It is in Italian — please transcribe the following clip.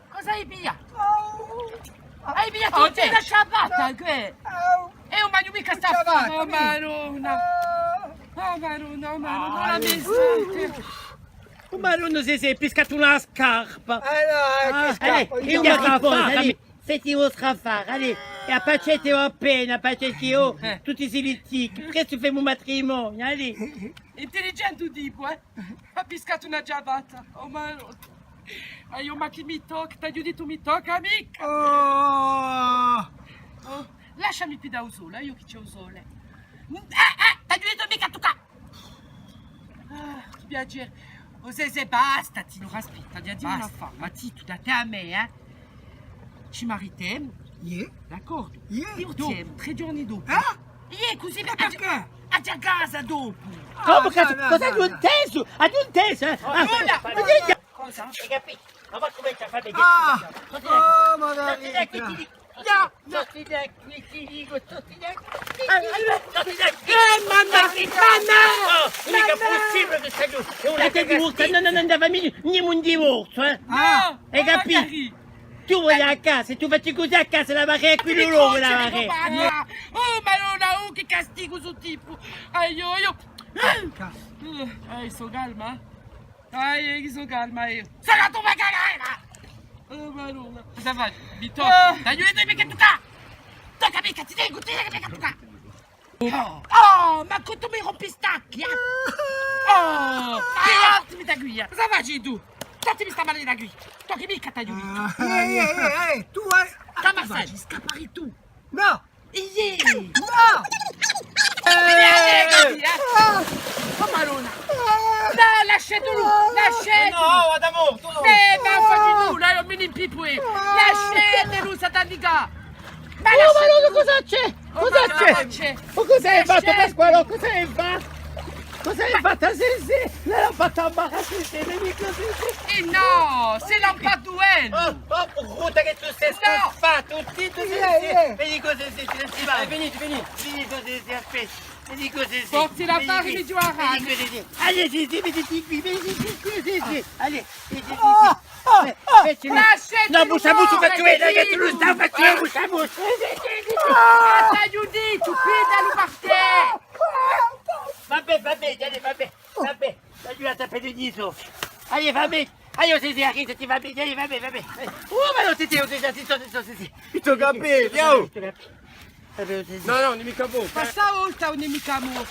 Cosa hai pigliato? Hai pigliato una ciabatta, che? E non voglio mica sta fare, oh Maruna. Oh Maruna, non la mezz'altra. Oh Maruna, si è pescato una scarpa. Allez, Il y a Raffaele, allez, faites-vous Raffaele, allez. E a pacete appena, pacete tutti si litigano. Presto fai un matrimonio, allez. Intelligente tipo, Ha pescato una ciabatta, oh Maruna. Io ma chi mi tocca? Ti aiuto mi tocca, amica. Oh, lasciami più da un sole, io che c'è un sole. Ti aiuto mica tocca. Che piacere. Oh, se basta, ti non aspetta, di dire una femme. Ma ti, tu da te a me, Ci maritiamo? D'accordo? Io ti amo, 3 giorni dopo. Così Perché? a casa dopo. Come cosa hai un teso? Hai un teso? Cosa? Hai capito? Ma va come ti fa vedere? Madonna. Non ti dico, mica possibile che sei tu. Non andava mica un divorzio, No! Hai capito? Tu vuoi a casa, tu facci così a casa, la marè qui loro la marè. Oh, ma non ha che castigo sul tipo. Io. Sono calma. Sono calma io. Sarà tu ma cagare! Oh, Maruna. Cosa fai? Mi tocca. Dai, io devi mica toccare. Tocca mica, ti dico mica toccare. Oh, ma quanto mi rompi stacchi, Oh, mi da guida. Cosa fai tu? Datemi sta mano da guida. Tocchi mica ti aiuto. Tu hai... Come sai? Scappare tu. No! No! Oh, Maruna. No, lasciatelo. No, adamo, tu no. Ma fai nulla, io mi rimpipo. Lasciatelo, satanica. Ma Maruna, cosa c'è? Cosa c'è? Ma cosa hai fatto, Pasquale? Cosa hai fatto? Cosa hai fatto? Sì, l'hai fatta imbarazzo, vedi così. no, c'est l'ampadouenne. Puta che tu sei scaffato, vedi così, non si va. Vedi così, aspetta. Vedi così, Forzi la farmi giù a rana. Allez, vedi così. Allez, Lasciatelo. No, buscia, faccio vedere che tu lo stai facendo, buscia. Ti aiuti, tu pedalo per te. Vabbè, aiuta a tapare il viso. Allez, vabbè. Allez, si arriva, ti va bene, allez, vabbè. Ma non ti devo déjà, sì. I tuoi capelli, oh! Vabbè, No, non mica buono. Ma stavolta non è mica mo.